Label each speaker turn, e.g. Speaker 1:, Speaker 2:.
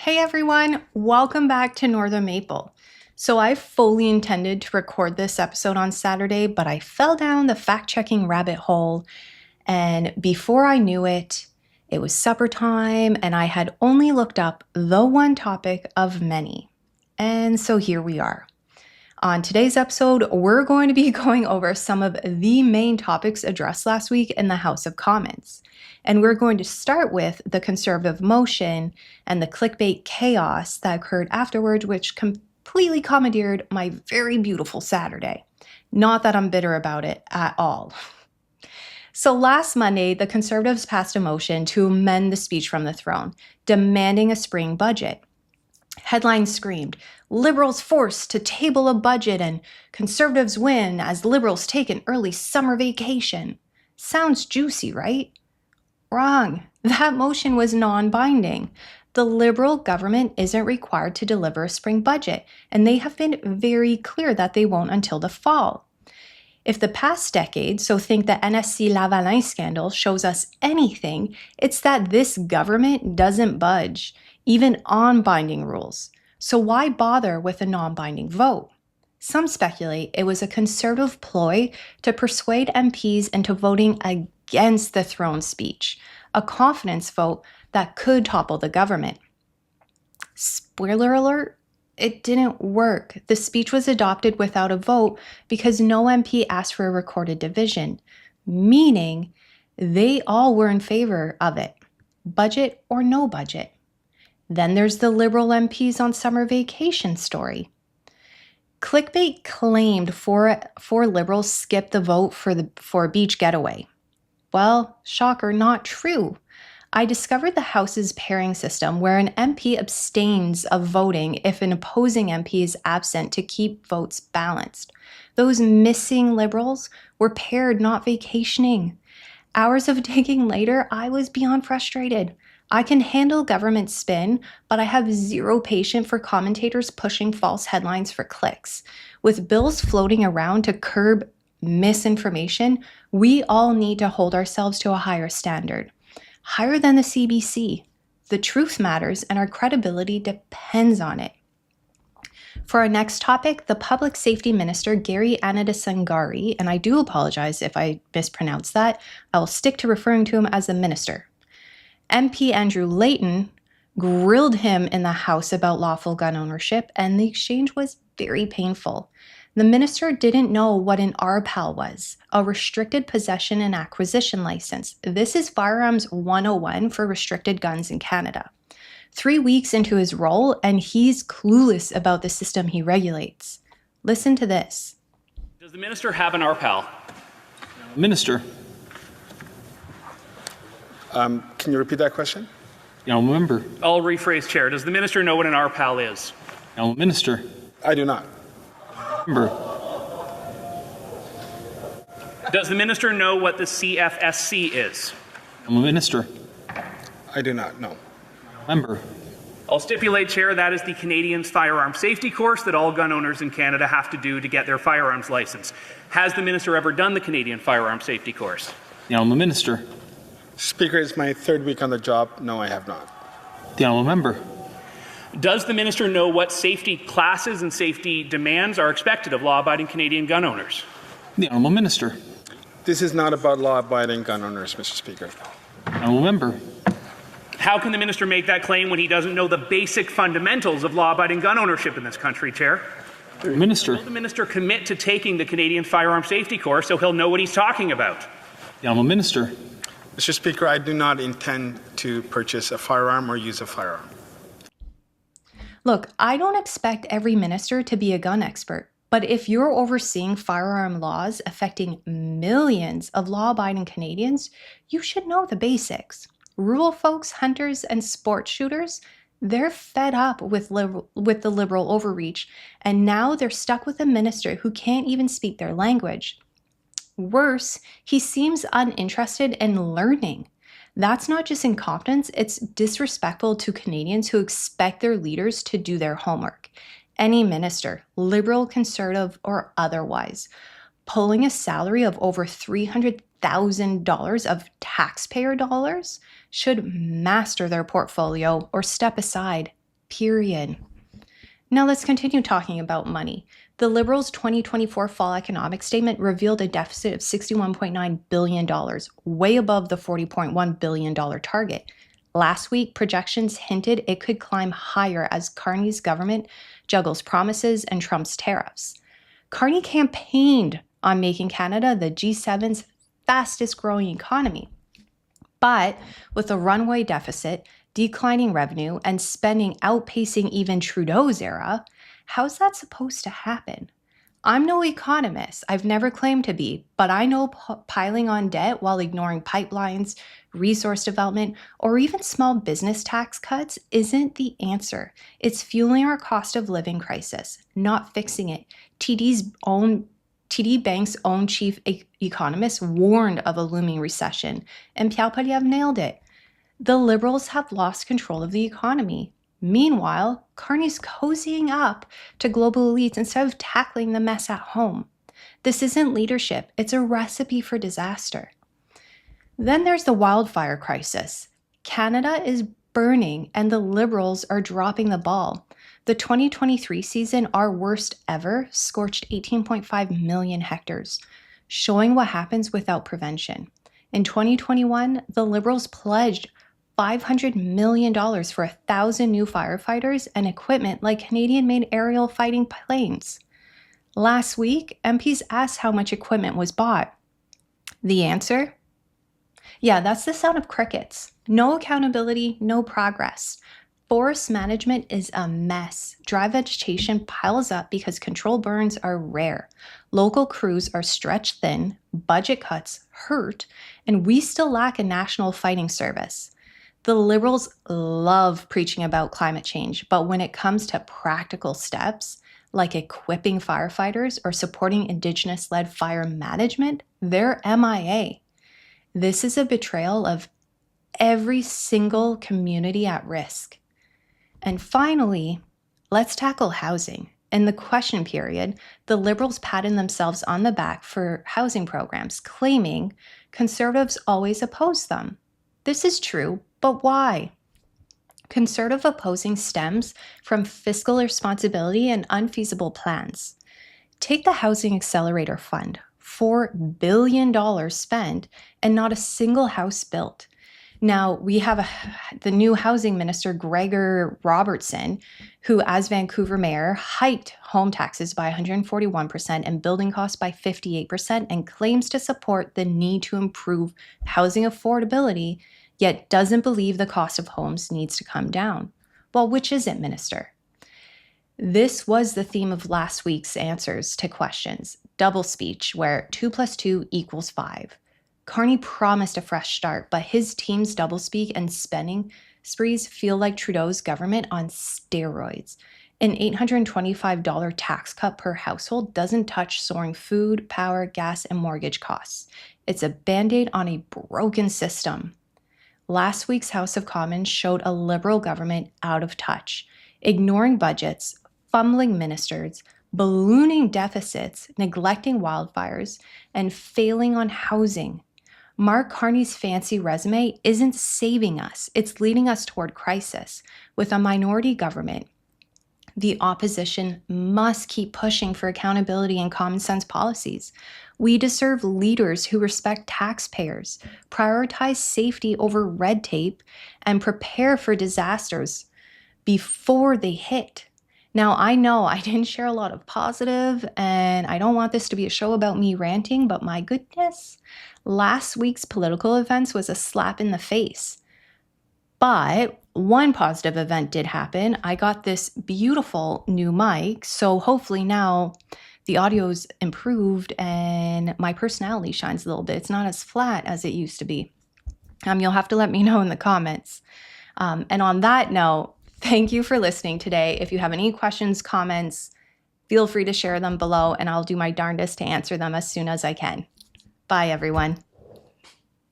Speaker 1: Hey everyone, welcome back to Northern Maple. So I fully intended to record this episode on Saturday, but I fell down the fact-checking rabbit hole, and before I knew it, it was supper time and I had only looked up the one topic of many. And so here we are. On today's episode, we're going to be going over some of the main topics addressed last week in the House of Commons. And we're going to start with the Conservative motion and the clickbait chaos that occurred afterwards, which completely commandeered my very beautiful Saturday. Not that I'm bitter about it at all. So last Monday, the Conservatives passed a motion to amend the speech from the throne, demanding a spring budget. Headlines screamed, Liberals forced to table a budget and Conservatives win as Liberals take an early summer vacation. Sounds juicy, right? Wrong. That motion was non-binding. The Liberal government isn't required to deliver a spring budget, and they have been very clear that they won't until the fall. If the past decade, so think the NSC-Lavalin scandal, shows us anything, it's that this government doesn't budge, even on binding rules. So why bother with a non-binding vote? Some speculate it was a Conservative ploy to persuade MPs into voting against the throne speech, a confidence vote that could topple the government. Spoiler alert, it didn't work. The speech was adopted without a vote because no MP asked for a recorded division, meaning they all were in favor of it, budget or no budget. Then there's the Liberal MPs on summer vacation story. Clickbait claimed four Liberals skipped the vote for a beach getaway. Well, shocker, not true. I discovered the House's pairing system where an MP abstains of voting if an opposing MP is absent to keep votes balanced. Those missing Liberals were paired, not vacationing. Hours of digging later, I was beyond frustrated. I can handle government spin, but I have zero patience for commentators pushing false headlines for clicks. With bills floating around to curb misinformation, we all need to hold ourselves to a higher standard. Higher than the CBC. The truth matters and our credibility depends on it. For our next topic, the Public Safety Minister, Gary Anandasangaree, and I do apologize if I mispronounce that, I will stick to referring to him as the minister. MP Andrew Layton grilled him in the House about lawful gun ownership, and the exchange was very painful. The minister didn't know what an RPAL was, a restricted possession and acquisition license. This is Firearms 101 for restricted guns in Canada. 3 weeks into his role, and he's clueless about the system he regulates. Listen to this.
Speaker 2: Does the minister have an RPAL?
Speaker 3: Minister.
Speaker 4: Can you repeat that question?
Speaker 3: Member.
Speaker 2: I'll rephrase, Chair. Does the minister know what an RPAL is?
Speaker 3: Minister.
Speaker 4: I do not.
Speaker 3: Member.
Speaker 2: Does the minister know what the CFSC is?
Speaker 3: Minister.
Speaker 4: I do not, no.
Speaker 3: Member.
Speaker 2: I'll stipulate, Chair, that is the Canadian firearm safety course that all gun owners in Canada have to do to get their firearms license. Has the minister ever done the Canadian firearm safety course?
Speaker 3: Minister.
Speaker 4: Speaker, it's my third week on the job. No, I have not.
Speaker 3: The Honourable Member.
Speaker 2: Does the minister know what safety classes and safety demands are expected of law-abiding Canadian gun owners?
Speaker 3: The Honourable Minister.
Speaker 4: This is not about law-abiding gun owners, Mr. Speaker.
Speaker 3: Honourable Member.
Speaker 2: How can the minister make that claim when he doesn't know the basic fundamentals of law-abiding gun ownership in this country, Chair?
Speaker 3: Minister.
Speaker 2: Will the minister commit to taking the Canadian firearm safety course so he'll know what he's talking about?
Speaker 3: The Honourable Minister.
Speaker 4: Mr. Speaker, I do not intend to purchase a firearm or use a firearm.
Speaker 1: Look, I don't expect every minister to be a gun expert, but if you're overseeing firearm laws affecting millions of law-abiding Canadians, you should know the basics. Rural folks, hunters, and sport shooters, they're fed up with the Liberal overreach, and now they're stuck with a minister who can't even speak their language. Worse, he seems uninterested in learning. That's not just incompetence, it's disrespectful to Canadians who expect their leaders to do their homework. Any minister, Liberal, Conservative, or otherwise, pulling a salary of over $300,000 of taxpayer dollars should master their portfolio or step aside period. Now let's continue talking about money. The Liberals' 2024 fall economic statement revealed a deficit of $61.9 billion, way above the $40.1 billion target. Last week, projections hinted it could climb higher as Carney's government juggles promises and Trump's tariffs. Carney campaigned on making Canada the G7's fastest growing economy. But with a runway deficit, declining revenue, and spending outpacing even Trudeau's era, how's that supposed to happen? I'm no economist. I've never claimed to be, but I know piling on debt while ignoring pipelines, resource development, or even small business tax cuts isn't the answer. It's fueling our cost of living crisis, not fixing it. TD Bank's own chief economist warned of a looming recession, and Pierre Poilievre nailed it. The Liberals have lost control of the economy. Meanwhile, Carney's cozying up to global elites instead of tackling the mess at home. This isn't leadership, it's a recipe for disaster. Then there's the wildfire crisis. Canada is burning and the Liberals are dropping the ball. The 2023 season, our worst ever, scorched 18.5 million hectares, showing what happens without prevention. In 2021, the Liberals pledged $500 million for 1,000 new firefighters and equipment like Canadian-made aerial fighting planes. Last week, MPs asked how much equipment was bought. The answer? Yeah, that's the sound of crickets. No accountability, no progress. Forest management is a mess. Dry vegetation piles up because controlled burns are rare. Local crews are stretched thin, budget cuts hurt, and we still lack a national fighting service. The Liberals love preaching about climate change, but when it comes to practical steps, like equipping firefighters or supporting Indigenous-led fire management, they're MIA. This is a betrayal of every single community at risk. And finally, let's tackle housing. In the question period, the Liberals patted themselves on the back for housing programs, claiming Conservatives always oppose them. This is true, but why? Conservative opposing stems from fiscal irresponsibility and unfeasible plans. Take the Housing Accelerator Fund, $4 billion spent and not a single house built. Now, we have the new housing minister, Gregor Robertson, who, as Vancouver mayor, hiked home taxes by 141% and building costs by 58% and claims to support the need to improve housing affordability, yet doesn't believe the cost of homes needs to come down. Well, which is it, Minister? This was the theme of last week's answers to questions, double speech, where 2 + 2 = 5. Carney promised a fresh start, but his team's doublespeak and spending sprees feel like Trudeau's government on steroids. An $825 tax cut per household doesn't touch soaring food, power, gas, and mortgage costs. It's a Band-Aid on a broken system. Last week's House of Commons showed a Liberal government out of touch, ignoring budgets, fumbling ministers, ballooning deficits, neglecting wildfires, and failing on housing. Mark Carney's fancy resume isn't saving us, it's leading us toward crisis. With a minority government, the opposition must keep pushing for accountability and common sense policies. We deserve leaders who respect taxpayers, prioritize safety over red tape, and prepare for disasters before they hit. Now, I know I didn't share a lot of positive, and I don't want this to be a show about me ranting, but my goodness, last week's political events was a slap in the face. But one positive event did happen. I got this beautiful new mic, so hopefully now the audio's improved and my personality shines a little bit. It's not as flat as it used to be. You'll have to let me know in the comments. And on that note, thank you for listening today. If you have any questions, comments, feel free to share them below and I'll do my darndest to answer them as soon as I can. Bye, everyone.